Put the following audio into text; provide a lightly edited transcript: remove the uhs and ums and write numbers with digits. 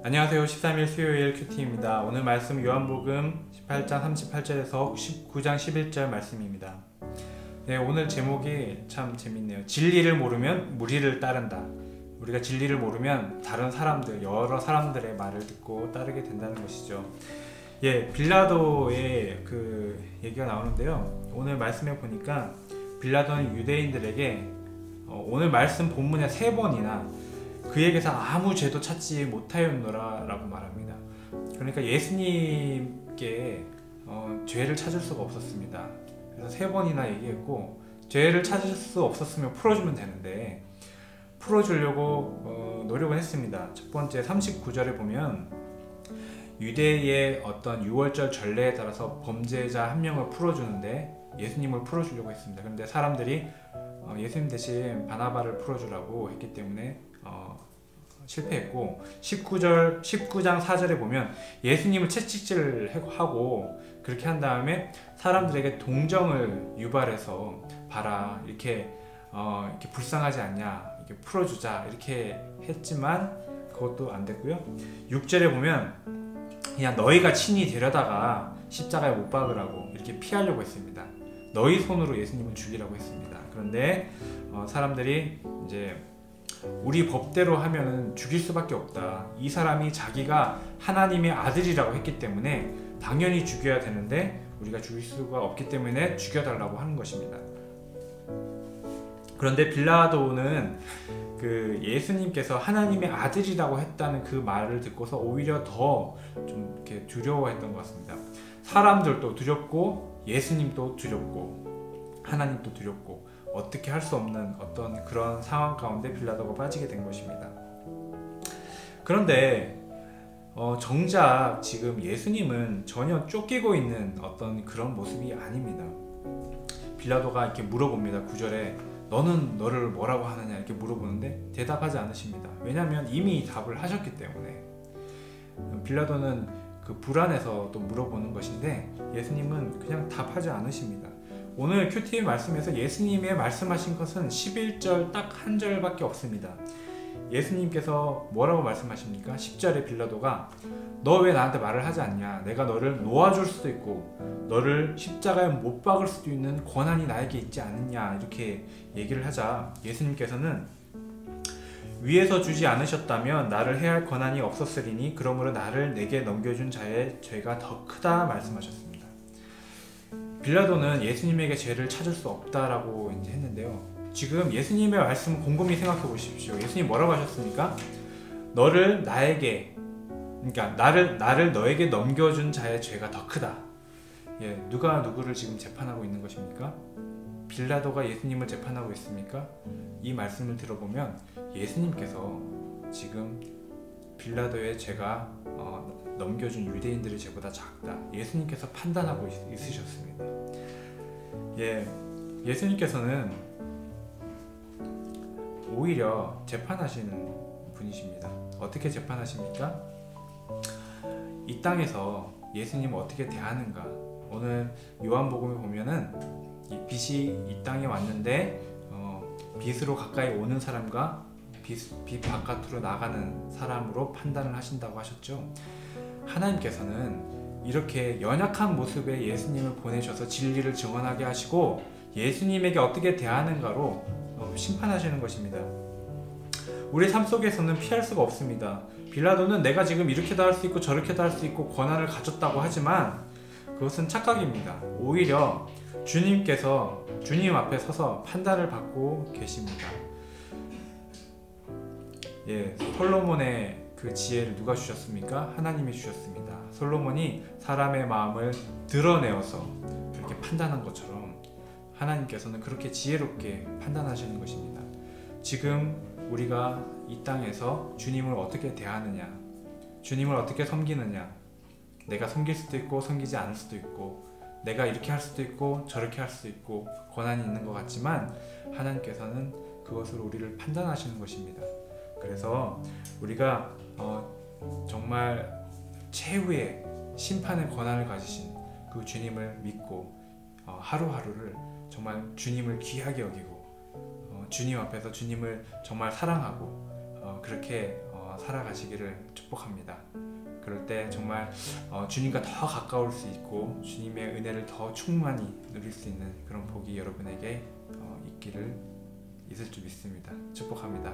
안녕하세요. 13일 수요일 큐티입니다. 오늘 말씀 요한복음 18장 38절에서 19장 11절 말씀입니다. 네, 오늘 제목이 참 재밌네요. 진리를 모르면 무리를 따른다. 우리가 진리를 모르면 다른 사람들, 여러 사람들의 말을 듣고 따르게 된다는 것이죠. 예, 빌라도의 그 얘기가 나오는데요. 오늘 말씀에 보니까 빌라도는 유대인들에게 오늘 말씀 본문에 3번이나 그에게서 아무 죄도 찾지 못하였노라 라고 말합니다. 그러니까 예수님께 죄를 찾을 수가 없었습니다. 그래서 3번이나 얘기했고, 죄를 찾을 수 없었으면 풀어주면 되는데 풀어주려고 노력을 했습니다. 첫 번째 39절에 보면 유대의 어떤 유월절 전례에 따라서 범죄자 한 명을 풀어주는데 예수님을 풀어주려고 했습니다. 그런데 사람들이 예수님 대신 바나바를 풀어주라고 했기 때문에 실패했고, 19장 4절에 보면 예수님을 채찍질하고 그렇게 한 다음에 사람들에게 동정을 유발해서 봐라, 이렇게 불쌍하지 않냐, 이렇게 풀어주자, 이렇게 했지만 그것도 안 됐고요. 6절에 보면 그냥 너희가 친히 데려다가 십자가에 못 박으라고 이렇게 피하려고 했습니다. 너희 손으로 예수님을 죽이라고 했습니다. 그런데 사람들이 이제 우리 법대로 하면은 죽일 수밖에 없다. 이 사람이 자기가 하나님의 아들이라고 했기 때문에 당연히 죽여야 되는데 우리가 죽일 수가 없기 때문에 죽여달라고 하는 것입니다. 그런데 빌라도는 그 예수님께서 하나님의 아들이라고 했다는 그 말을 듣고서 오히려 더 좀 이렇게 두려워했던 것 같습니다. 사람들도 두렵고 예수님도 두렵고 하나님도 두렵고 어떻게 할 수 없는 어떤 그런 상황 가운데 빌라도가 빠지게 된 것입니다. 그런데 정작 지금 예수님은 전혀 쫓기고 있는 어떤 그런 모습이 아닙니다. 빌라도가 이렇게 물어봅니다. 9절에 너는 너를 뭐라고 하느냐 이렇게 물어보는데 대답하지 않으십니다. 왜냐하면 이미 답을 하셨기 때문에. 빌라도는 그 불안해서 또 물어보는 것인데 예수님은 그냥 답하지 않으십니다. 오늘 큐티의 말씀에서 예수님의 말씀하신 것은 11절 딱 한 절밖에 없습니다. 예수님께서 뭐라고 말씀하십니까? 10절에 빌라도가 너 왜 나한테 말을 하지 않냐? 내가 너를 놓아줄 수도 있고 너를 십자가에 못 박을 수도 있는 권한이 나에게 있지 않느냐, 이렇게 얘기를 하자 예수님께서는 위에서 주지 않으셨다면 나를 해할 권한이 없었으리니 그러므로 나를 내게 넘겨준 자의 죄가 더 크다 말씀하셨습니다. 빌라도는 예수님에게 죄를 찾을 수 없다라고 이제 했는데요. 지금 예수님의 말씀 곰곰이 생각해 보십시오. 예수님 뭐라고 하셨습니까? 너를 나에게, 그러니까 나를 너에게 넘겨준 자의 죄가 더 크다. 예, 누가 누구를 지금 재판하고 있는 것입니까? 빌라도가 예수님을 재판하고 있습니까? 이 말씀을 들어보면 예수님께서 지금 빌라도의 죄가 넘겨준 유대인들의 죄보다 작다. 예수님께서 판단하고 있으셨습니다. 예, 예수님께서는 오히려 재판하시는 분이십니다. 어떻게 재판하십니까? 이 땅에서 예수님을 어떻게 대하는가. 오늘 요한복음에 보면은 이 빛이 이 땅에 왔는데 빛으로 가까이 오는 사람과 빛 바깥으로 나가는 사람으로 판단을 하신다고 하셨죠. 하나님께서는 이렇게 연약한 모습의 예수님을 보내셔서 진리를 증언하게 하시고 예수님에게 어떻게 대하는가로 심판하시는 것입니다. 우리 삶 속에서는 피할 수가 없습니다. 빌라도는 내가 지금 이렇게도 할 수 있고 저렇게도 할 수 있고 권한을 가졌다고 하지만 그것은 착각입니다. 오히려 주님께서 주님 앞에 서서 판단을 받고 계십니다. 예, 솔로몬의 그 지혜를 누가 주셨습니까? 하나님이 주셨습니다. 솔로몬이 사람의 마음을 드러내어서 그렇게 판단한 것처럼 하나님께서는 그렇게 지혜롭게 판단하시는 것입니다. 지금 우리가 이 땅에서 주님을 어떻게 대하느냐, 주님을 어떻게 섬기느냐, 내가 섬길 수도 있고 섬기지 않을 수도 있고 내가 이렇게 할 수도 있고 저렇게 할 수도 있고 권한이 있는 것 같지만 하나님께서는 그것으로 우리를 판단하시는 것입니다. 그래서 우리가 정말 최후의 심판의 권한을 가지신 그 주님을 믿고 하루하루를 정말 주님을 귀하게 여기고 주님 앞에서 주님을 정말 사랑하고 그렇게 살아가시기를 축복합니다. 그럴 때 정말 주님과 더 가까울 수 있고 주님의 은혜를 더 충만히 누릴 수 있는 그런 복이 여러분에게 있을 줄 믿습니다. 축복합니다.